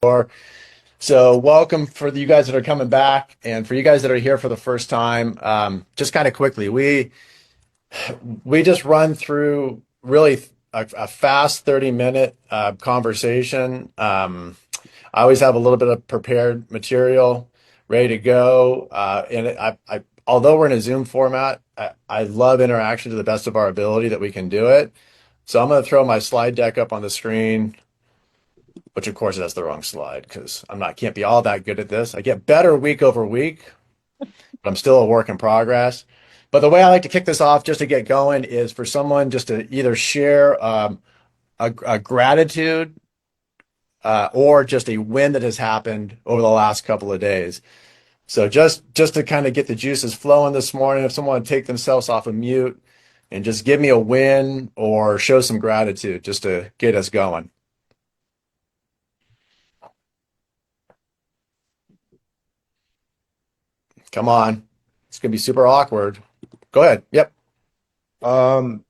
So welcome for you guys that are coming back, and for you guys that are here for the first time. Just kind of quickly, we just run through really a fast 30-minute conversation. I always have a little bit of prepared material ready to go, although we're in a Zoom format, I love interaction to the best of our ability that we can do it. So I'm going to throw my slide deck up on the screen, which of course that's the wrong slide because can't be all that good at this. I get better week over week, but I'm still a work in progress. But the way I like to kick this off just to get going is for someone just to either share a gratitude or just a win that has happened over the last couple of days. So just to kind of get the juices flowing this morning, if someone take themselves off of mute and just give me a win or show some gratitude just to get us going. Come on. It's going to be super awkward. Go ahead. Yep. Um,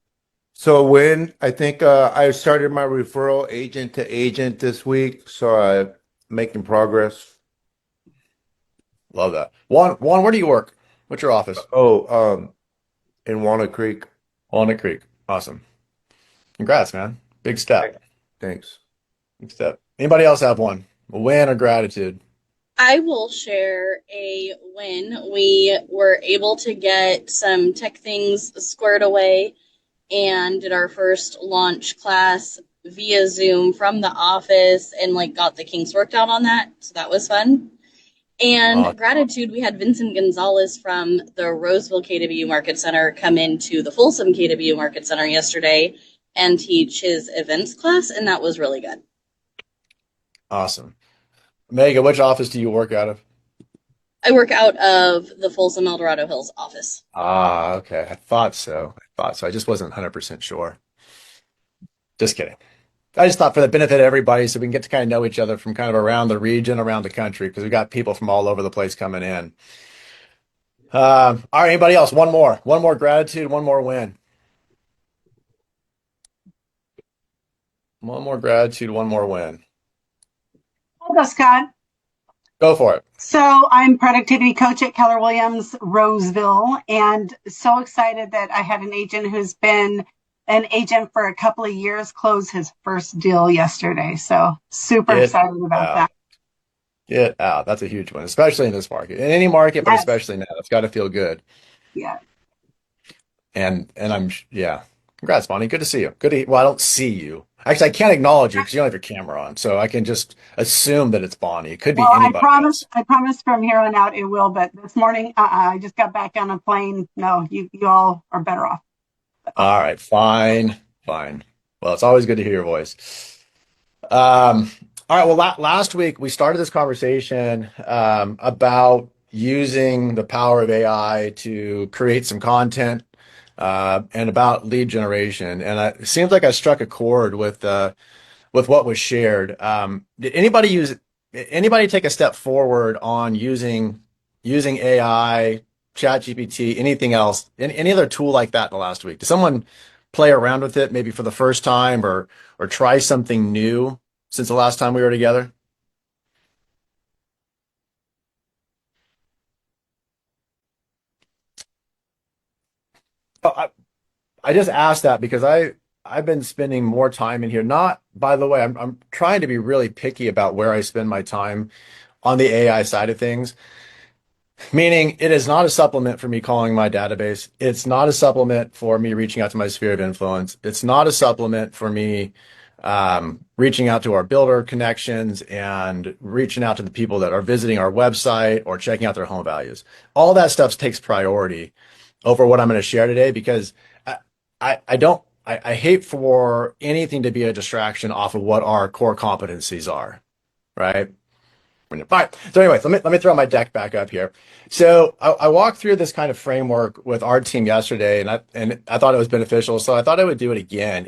so when I think I started my referral agent to agent this week, so I'm making progress. Love that. Juan, where do you work? What's your office? Oh, in Walnut Creek. Walnut Creek. Awesome. Congrats, man. Big step. Thanks. Big step. Anybody else have one? A win or gratitude? I will share a win. We were able to get some tech things squared away and did our first launch class via Zoom from the office and got the kinks worked out on that. So that was fun. And gratitude, we had Vincent Gonzalez from the Roseville KW Market Center come into the Folsom KW Market Center yesterday and teach his events class, and that was really good. Awesome. Megan, which office do you work out of? I work out of the Folsom El Dorado Hills office. Okay. I thought so. I just wasn't 100% sure. Just kidding. I just thought for the benefit of everybody, so we can get to kind of know each other from kind of around the region, around the country, because we got people from all over the place coming in. All right, anybody else? One more gratitude, one more win. One more gratitude, one more win. Hello, Scott. Go for it. So I'm productivity coach at Keller Williams, Roseville, and so excited that I had an agent who's been an agent for a couple of years close his first deal yesterday. So super excited about that. Get out. That's a huge one, especially in this market. In any market, but especially now. It's got to feel good. Yeah. And yeah. Congrats, Bonnie. Good to see you. Well, I don't see you. Actually, I can't acknowledge you because you don't have your camera on, so I can just assume that it's Bonnie. It could be anybody else. I promise from here on out it will, but this morning, I just got back on a plane. No, you all are better off. All right, fine. Well, it's always good to hear your voice. All right, well, last week we started this conversation about using the power of AI to create some content and about lead generation. And it seems like I struck a chord with what was shared. Did anybody take a step forward on using AI, ChatGPT, anything else, any other tool like that in the last week? Did someone play around with it maybe for the first time or try something new since the last time we were together? Oh, I just asked that because I've been spending more time in here. Not, by the way, I'm trying to be really picky about where I spend my time on the AI side of things. Meaning it is not a supplement for me calling my database. It's not a supplement for me reaching out to my sphere of influence. It's not a supplement for me reaching out to our builder connections and reaching out to the people that are visiting our website or checking out their home values. All that stuff takes priority over what I'm going to share today because I hate for anything to be a distraction off of what our core competencies are, right? All right. So anyways, let me throw my deck back up here. So I walked through this kind of framework with our team yesterday, and I thought it was beneficial. So I thought I would do it again.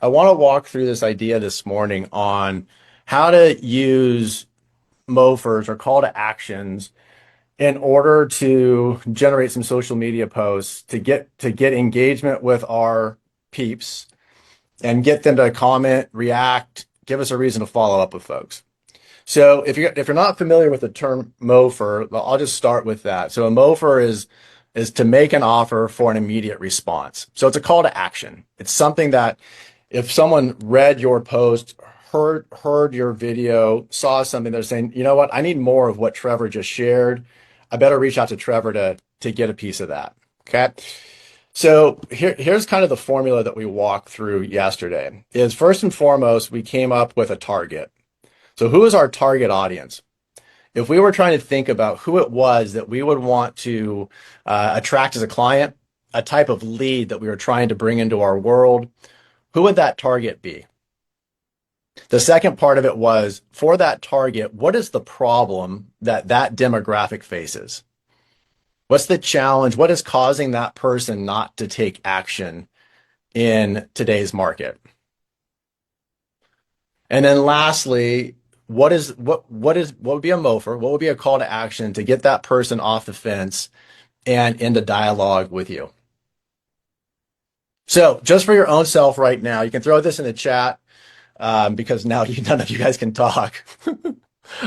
I want to walk through this idea this morning on how to use MOFIRs or call to actions in order to generate some social media posts to get engagement with our peeps and get them to comment, react, give us a reason to follow up with folks. So if you're not familiar with the term MOFIR, well, I'll just start with that. So a MOFIR is to make an offer for an immediate response. So it's a call to action. It's something that if someone read your post, heard your video, saw something, they're saying, you know what, I need more of what Trevor just shared. I better reach out to Trevor to get a piece of that. Okay. So here's kind of the formula that we walked through yesterday is first and foremost, we came up with a target. So who is our target audience? If we were trying to think about who it was that we would want to attract as a client, a type of lead that we were trying to bring into our world, who would that target be? The second part of it was for that target, what is the problem that that demographic faces? What's the challenge? What is causing that person not to take action in today's market? And then lastly, what would be a MOFIR? What would be a call to action to get that person off the fence and into dialogue with you? So just for your own self right now, you can throw this in the chat because now none of you guys can talk.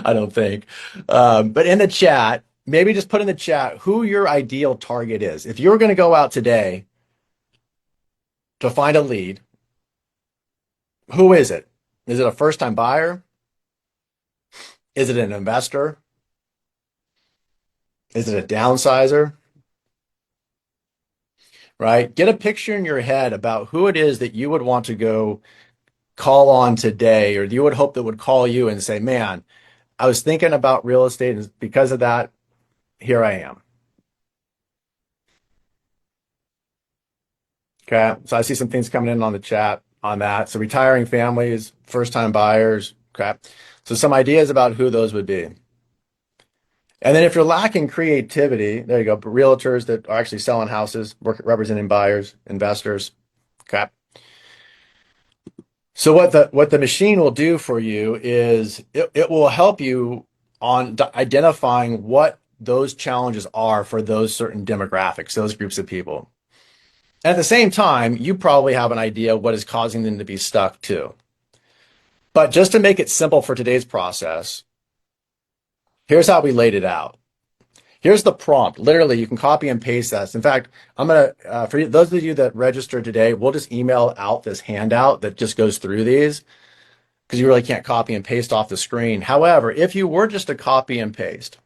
I don't think. But in the chat, maybe just put in the chat who your ideal target is. If you're going to go out today to find a lead, who is it? Is it a first-time buyer? Is it an investor? Is it a downsizer? Right? Get a picture in your head about who it is that you would want to go call on today, or you would hope that would call you and say, man, I was thinking about real estate, and because of that, here I am. Okay. So I see some things coming in on the chat on that. So retiring families, first-time buyers. Okay. So some ideas about who those would be. And then if you're lacking creativity, there you go. Realtors that are actually selling houses, representing buyers, investors. Okay. So what the machine will do for you is it will help you on identifying what those challenges are for those certain demographics, those groups of people. At the same time, you probably have an idea what is causing them to be stuck too. But just to make it simple for today's process, here's how we laid it out. Here's the prompt. Literally, you can copy and paste this. In fact, I'm going to, for those of you that registered today, we'll just email out this handout that just goes through these because you really can't copy and paste off the screen. However, if you were just to copy and paste,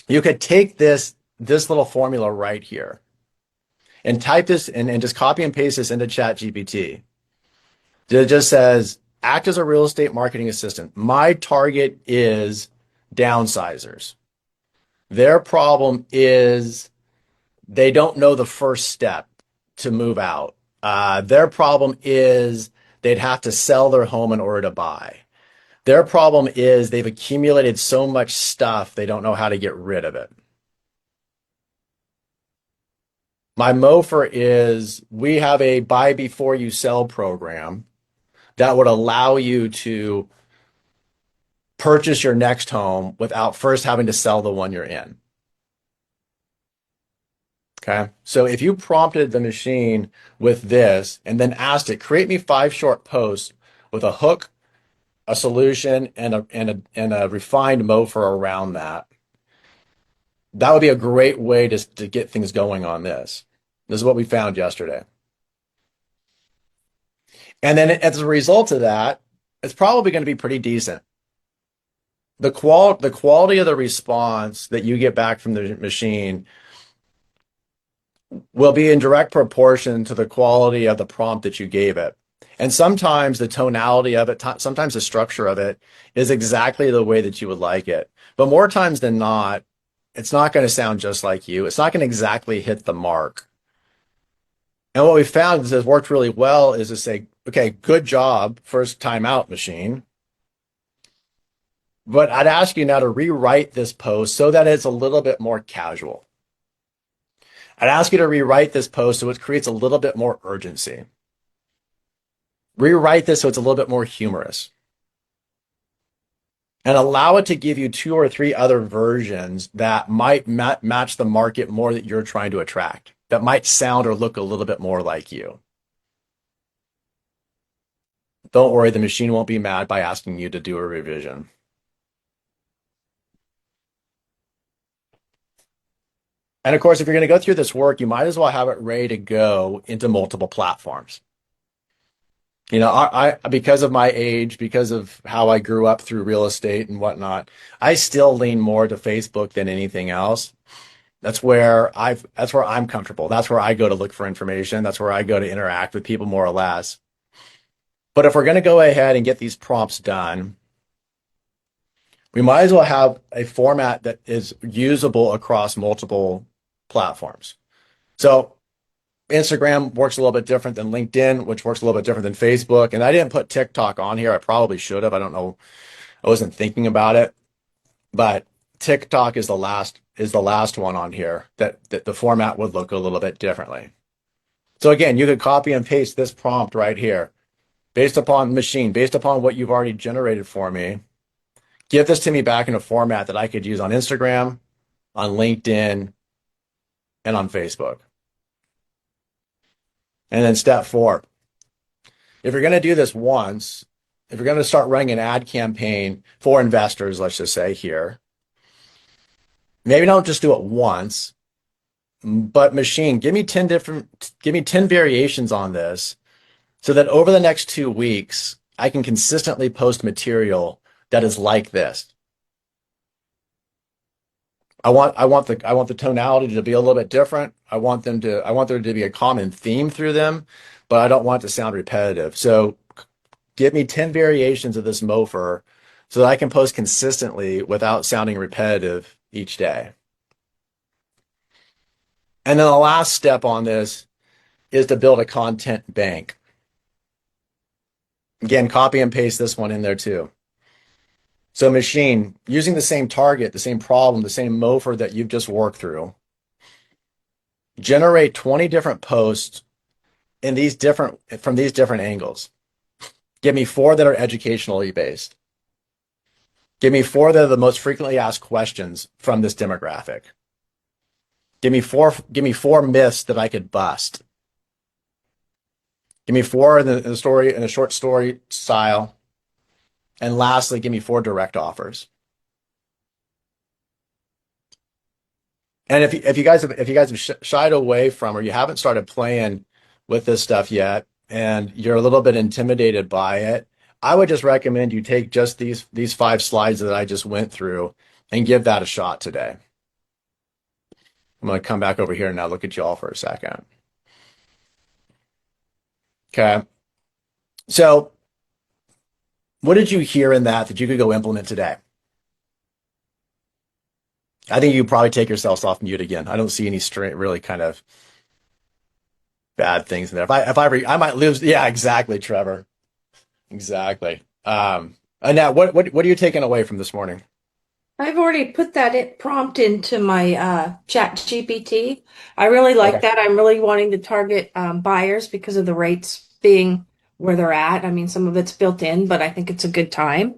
you could take this little formula right here and type this and just copy and paste this into ChatGPT. It just says, act as a real estate marketing assistant. My target is downsizers. Their problem is they don't know the first step to move out. Their problem is they'd have to sell their home in order to buy. Their problem is they've accumulated so much stuff, they don't know how to get rid of it. My MOFIR is we have a buy before you sell program that would allow you to purchase your next home without first having to sell the one you're in. Okay. So if you prompted the machine with this and then asked it, create me 5 short posts with a hook, a solution, and a refined MOFIR around that, that would be a great way to get things going on this. This is what we found yesterday. And then as a result of that, it's probably going to be pretty decent. The quality of the response that you get back from the machine will be in direct proportion to the quality of the prompt that you gave it. And sometimes the tonality of it, sometimes the structure of it is exactly the way that you would like it. But more times than not, it's not going to sound just like you. It's not going to exactly hit the mark. And what we found is has worked really well is to say, okay, good job, first time out machine. But I'd ask you now to rewrite this post so that it's a little bit more casual. I'd ask you to rewrite this post so it creates a little bit more urgency. Rewrite this so it's a little bit more humorous. And allow it to give you 2 or 3 other versions that might match the market more that you're trying to attract, that might sound or look a little bit more like you. Don't worry, the machine won't be mad by asking you to do a revision. And of course, if you're going to go through this work, you might as well have it ready to go into multiple platforms. You know, because of my age, because of how I grew up through real estate and whatnot, I still lean more to Facebook than anything else. That's where I'm comfortable. That's where I go to look for information. That's where I go to interact with people more or less. But if we're going to go ahead and get these prompts done, we might as well have a format that is usable across multiple platforms. So Instagram works a little bit different than LinkedIn, which works a little bit different than Facebook. And I didn't put TikTok on here. I probably should have. I don't know. I wasn't thinking about it, but TikTok is the last one on here that the format would look a little bit differently. So again, you could copy and paste this prompt right here based upon machine, based upon what you've already generated for me. Give this to me back in a format that I could use on Instagram, on LinkedIn, and on Facebook. And then step 4, if you're going to do this once, if you're going to start running an ad campaign for investors, let's just say here, maybe don't just do it once, but machine, give me 10 variations on this so that over the next 2 weeks, I can consistently post material that is like this. I want the tonality to be a little bit different. I want there to be a common theme through them, but I don't want it to sound repetitive. So give me 10 variations of this MOFIR so that I can post consistently without sounding repetitive each day. And then the last step on this is to build a content bank. Again, copy and paste this one in there too. So machine, using the same target, the same problem, the same MOFIR that you've just worked through, generate 20 different posts from these different angles. Give me 4 that are educationally based. Give me 4 that are the most frequently asked questions from this demographic. Give me four myths that I could bust. Give me 4 in a short story style. And lastly, give me 4 direct offers. And if you guys have shied away from, or you haven't started playing with this stuff yet, and you're a little bit intimidated by it, I would just recommend you take just these 5 slides that I just went through and give that a shot today. I'm going to come back over here and now look at you all for a second. Okay. So what did you hear in that you could go implement today? I think you could probably take yourselves off mute again. I don't see any really kind of bad things in there. I might lose. Yeah, exactly, Trevor. Exactly. Annette, what are you taking away from this morning? I've already put that prompt into my ChatGPT. I really like that. I'm really wanting to target buyers because of the rates being where they're at. I mean, some of it's built in, but I think it's a good time.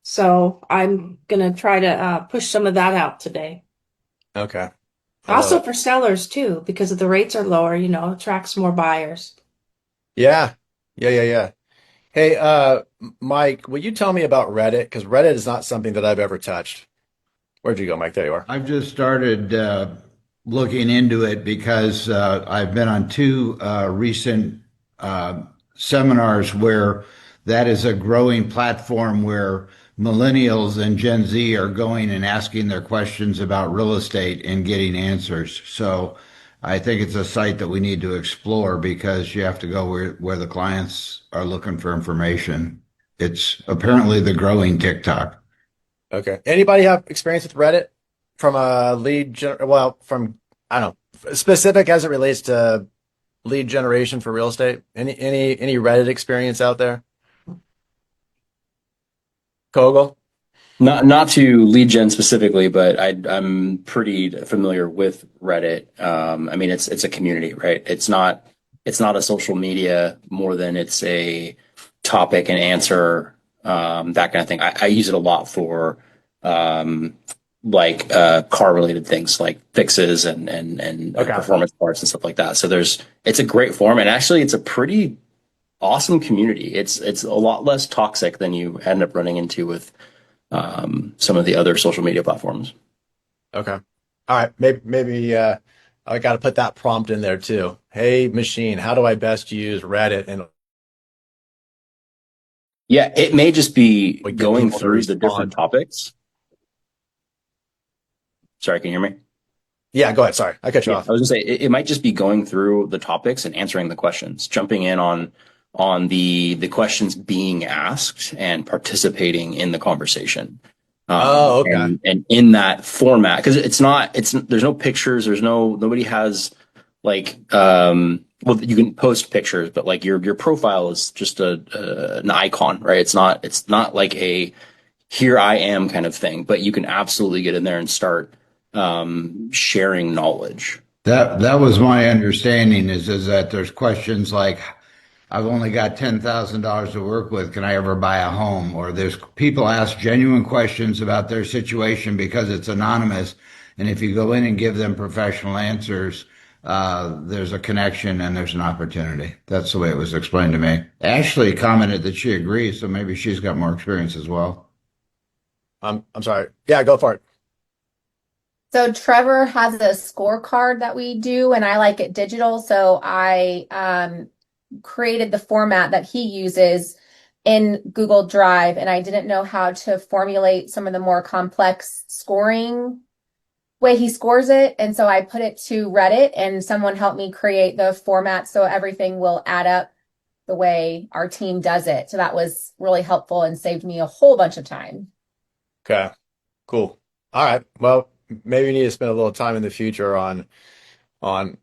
So I'm going to try to push some of that out today. Okay. Also for sellers too, because if the rates are lower, attracts more buyers. Yeah. Hey, Mike, will you tell me about Reddit? Because Reddit is not something that I've ever touched. Where'd you go, Mike? There you are. I've just started looking into it because I've been on 2 recent seminars where that is a growing platform where millennials and Gen Z are going and asking their questions about real estate and getting answers. So I think it's a site that we need to explore because you have to go where the clients are looking for information. It's apparently the growing TikTok. Okay. Anybody have experience with Reddit from a from, I don't know, specific as it relates to lead generation for real estate? Any Reddit experience out there? Kogel? Not to lead gen specifically, but I'm pretty familiar with Reddit. I mean, it's a community, right? It's not a social media more than it's a topic and answer, that kind of thing. I use it a lot for car related things like fixes and performance parts and stuff like that. So it's a great forum, and actually it's a pretty awesome community. It's a lot less toxic than you end up running into with some of the other social media platforms. Okay. All right, maybe I got to put that prompt in there too. Hey, machine, how do I best use Reddit and Yeah, it may just be we get going people to through the different respond? topics. Sorry, can you hear me? Yeah, go ahead. Sorry, I cut you Yeah, off. I was gonna say it might just be going through the topics and answering the questions, jumping in on the questions being asked and participating in the conversation. Oh, okay. And in that format, because it's there's no pictures, nobody has like well, you can post pictures, but like your profile is just an icon, right? It's not like a here I am kind of thing, but you can absolutely get in there and start sharing knowledge. That was my understanding is that there's questions like, I've only got $10,000 to work with. Can I ever buy a home? Or there's people ask genuine questions about their situation because it's anonymous. And if you go in and give them professional answers, there's a connection and there's an opportunity. That's the way it was explained to me. Ashley commented that she agrees, so maybe she's got more experience as well. I'm sorry. Yeah, go for it. So Trevor has a scorecard that we do, and I like it digital. So I created the format that he uses in Google Drive, and I didn't know how to formulate some of the more complex scoring way he scores it. And so I put it to Reddit, and someone helped me create the format so everything will add up the way our team does it. So that was really helpful and saved me a whole bunch of time. Okay, cool. All right. Well, maybe we need to spend a little time in the future on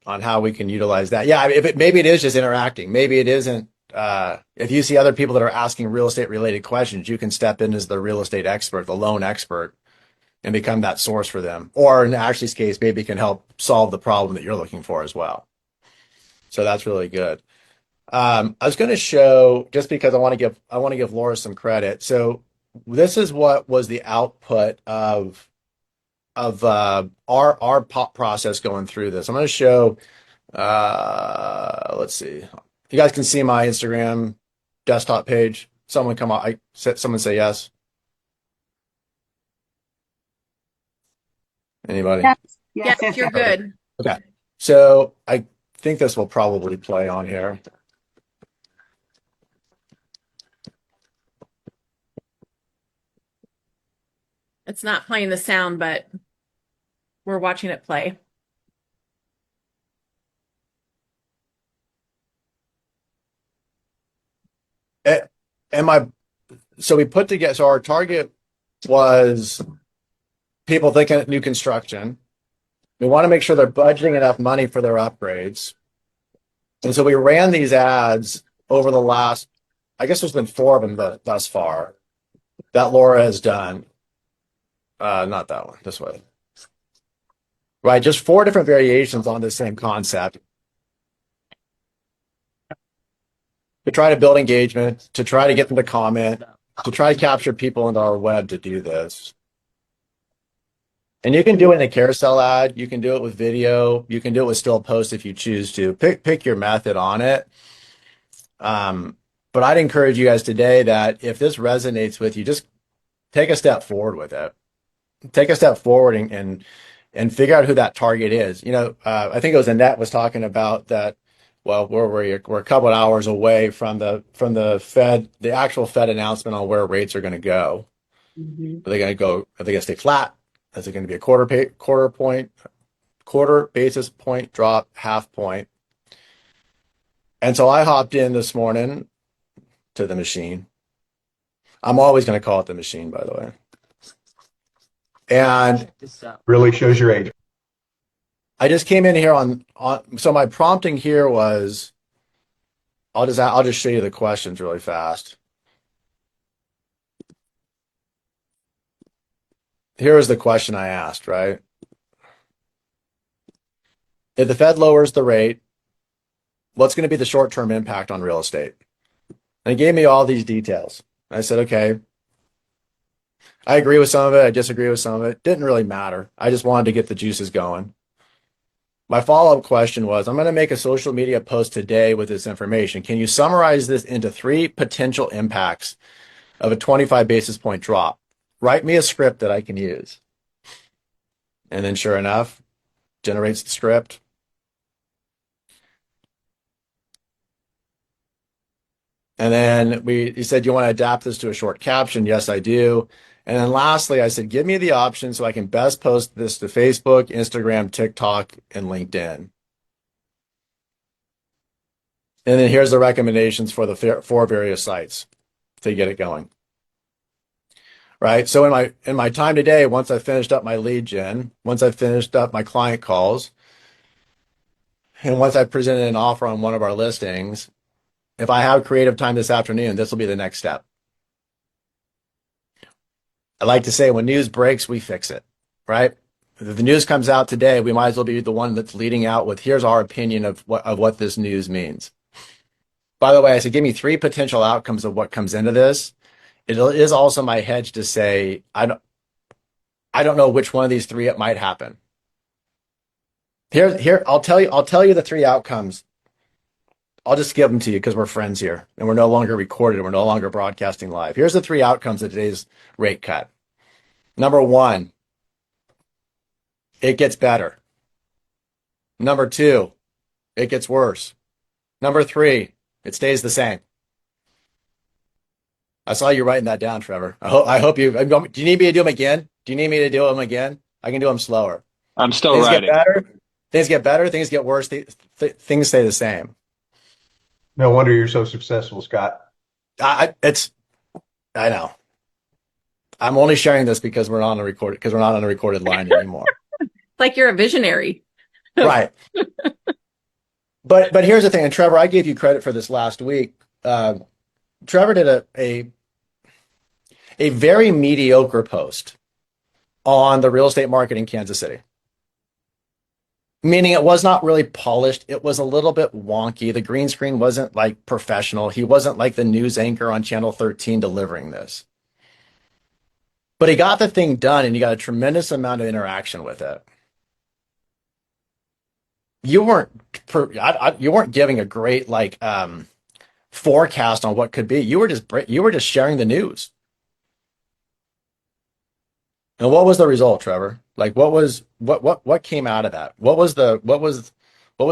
how we can utilize that. Yeah, I mean, maybe it is just interacting. Maybe it isn't. If you see other people that are asking real estate related questions, you can step in as the real estate expert, the loan expert, and become that source for them. Or in Ashley's case, maybe it can help solve the problem that you're looking for as well. So that's really good. I was going to show just because I want to give Laura some credit. So this is what was the output of our pop process going through this. I'm going to show. Let's see. You guys can see my Instagram desktop page. Someone come on. Someone say yes. Anybody? Yes, Yes, yes, you're yes. good. Okay. So I think this will probably play on here. It's not playing the sound, but we're watching it play. Eh, Am I? So we put together. So our target was people thinking new construction. We want to make sure they're budgeting enough money for their upgrades. And so we ran these ads over the last, I guess there's been 4 of them thus far that Laura has done. Not that one, this way. Right, just 4 different variations on the same concept to try to build engagement, to try to get them to comment, to try to capture people into our web to do this. And you can do it in a carousel ad. You can do it with video. You can do it with still post if you choose to. Pick your method on it. But I'd encourage you guys today that if this resonates with you, just take a step forward with it. Take a step forward and figure out who that target is. I think it was Annette was talking about that. Well, we're a couple of hours away from the Fed, the actual Fed announcement on where rates are going to go. Are they going to go? Are they going to stay flat? Is it going to be a quarter basis point drop, half point? And so I hopped in this morning to the machine. I'm always going to call it the machine, by the way. And Really shows your age. I just came in here so my prompting here was, I'll just show you the questions really fast. Here is the question I asked, right? If the Fed lowers the rate, what's going to be the short-term impact on real estate? And it gave me all these details. I said, okay, I agree with some of it. I disagree with some of it. Didn't really matter. I just wanted to get the juices going. My follow-up question was, I'm going to make a social media post today with this information. Can you summarize this into 3 potential impacts of a 25 basis point drop? Write me a script that I can use. And then sure enough, generates the script. And then you said you want to adapt this to a short caption. Yes, I do. And then lastly, I said, give me the option so I can best post this to Facebook, Instagram, TikTok, and LinkedIn. And then here's the recommendations for the 4 various sites to get it going. Right. So in my time today, once I finished up my lead gen, once I finished up my client calls, and once I presented an offer on one of our listings, if I have creative time this afternoon, this will be the next step. I like to say when news breaks, we fix it, right? If the news comes out today, we might as well be the one that's leading out with, here's our opinion of what this news means. By the way, I said, give me 3 potential outcomes of what comes into this. It is also my hedge to say, I don't know which one of these 3 it might happen. Here, I'll tell you the 3 outcomes. I'll just give them to you because we're friends here and we're no longer recorded. We're no longer broadcasting live. Here's the 3 outcomes of today's rate cut. Number 1, it gets better. Number 2, it gets worse. Number 3, it stays the same. I saw you writing that down, Trevor. I hope you. Do you need me to do them again? Do you need me to do them again? I can do them slower. I'm still Things writing. get better. Things get better. Things get worse. Things stay the same. No wonder you're so successful, Scott. I know. I'm only sharing this because we're not on a recorded line anymore. Like you're a visionary. Right. But here's the thing, and Trevor, I gave you credit for this last week. Trevor did a very mediocre post on the real estate market in Kansas City. Meaning it was not really polished. It was a little bit wonky. The green screen wasn't like professional. He wasn't like the news anchor on Channel 13 delivering this. But he got the thing done and he got a tremendous amount of interaction with it. You weren't giving a great forecast on what could be. You were just sharing the news. And what was the result, Trevor? Like what came out of that? What was the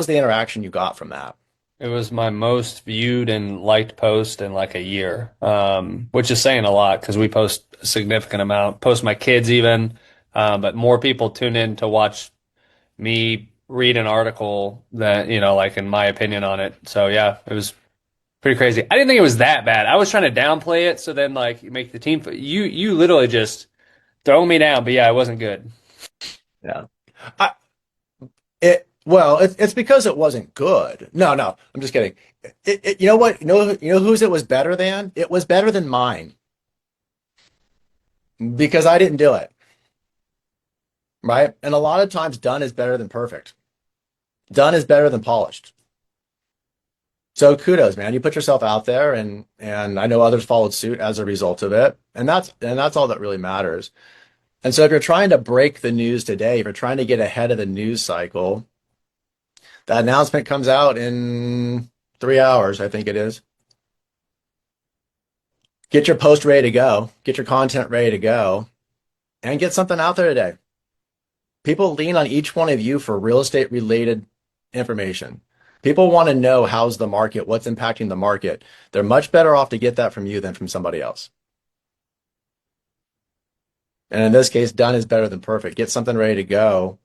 interaction you got from that? It was my most viewed and liked post in like a year, which is saying a lot because we post a significant amount, post my kids even, but more people tune in to watch me read an article that, like in my opinion on it. So yeah, it was pretty crazy. I didn't think it was that bad. I was trying to downplay it so then like make the team. You literally just throw me down, but yeah, it wasn't good. Yeah. It's because it wasn't good. No, I'm just kidding. You know what? You know whose it was better than? It was better than mine. Because I didn't do it. Right? And a lot of times done is better than perfect. Done is better than polished. So kudos, man. You put yourself out there and I know others followed suit as a result of it. And that's all that really matters. And so if you're trying to break the news today, if you're trying to get ahead of the news cycle, that announcement comes out in 3 hours, I think it is. Get your post ready to go, get your content ready to go, and get something out there today. People lean on each one of you for real estate related information. People want to know how's the market, what's impacting the market. They're much better off to get that from you than from somebody else. And in this case, done is better than perfect. Get something ready to go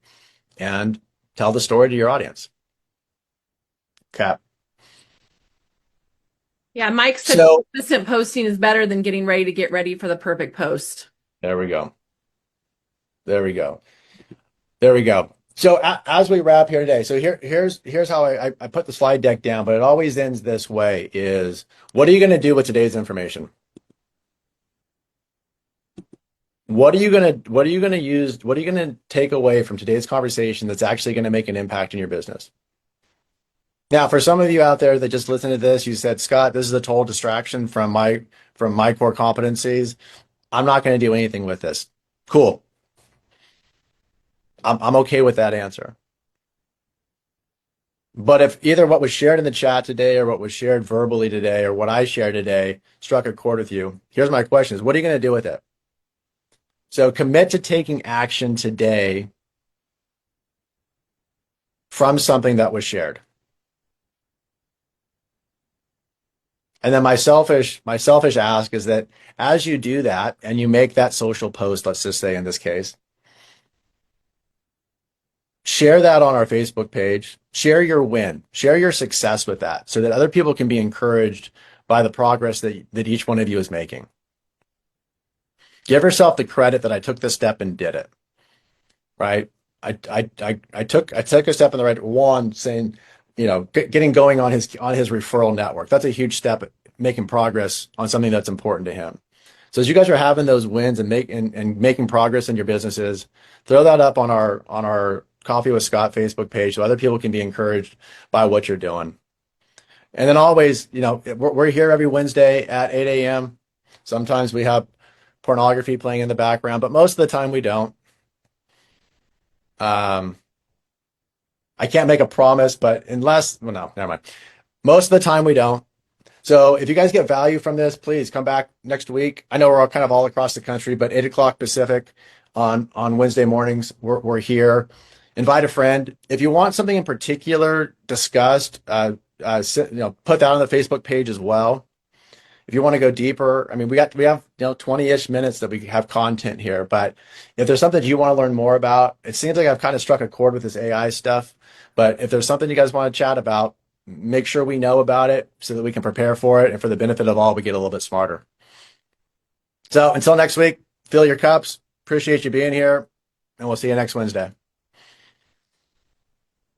and tell the story to your audience. Cap. Yeah, Mike said consistent posting is better than getting ready to get ready for the perfect post. There we go. So as we wrap here today, so here's how I put the slide deck down, but it always ends this way: is what are you going to do with today's information? What are you going to use? What are you going to take away from today's conversation that's actually going to make an impact in your business? Now, for some of you out there that just listen to this, you said, Scott, this is a total distraction from my core competencies. I'm not going to do anything with this. Cool. I'm okay with that answer. But if either what was shared in the chat today or what was shared verbally today or what I shared today struck a chord with you, here's my question: is what are you going to do with it? So commit to taking action today from something that was shared. And then my selfish ask is that as you do that and you make that social post, let's just say in this case, share that on our Facebook page, share your win, share your success with that so that other people can be encouraged by the progress that each one of you is making. Give yourself the credit that I took this step and did it, right? I took a step in the right one, saying, getting going on his referral network. That's a huge step at making progress on something that's important to him. So as you guys are having those wins and making progress in your businesses, throw that up on our Coffee with Scott Facebook page so other people can be encouraged by what you're doing. And then always, we're here every Wednesday at 8 a.m. Sometimes we have pornography playing in the background, but most of the time we don't. I can't make a promise, but no, never mind. Most of the time we don't. So if you guys get value from this, please come back next week. I know we're all kind of all across the country, but 8 o'clock Pacific on Wednesday mornings, we're here. Invite a friend. If you want something in particular discussed, put that on the Facebook page as well. If you want to go deeper, I mean, we have 20-ish minutes that we have content here, but if there's something you want to learn more about, it seems like I've kind of struck a chord with this AI stuff, but if there's something you guys want to chat about, make sure we know about it so that we can prepare for it, and for the benefit of all, we get a little bit smarter. So until next week, fill your cups. Appreciate you being here, and we'll see you next Wednesday.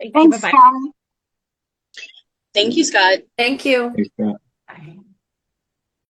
Thanks, Bye-bye. Scott. Thank you, Scott. Thank you. Thanks, Scott. Bye.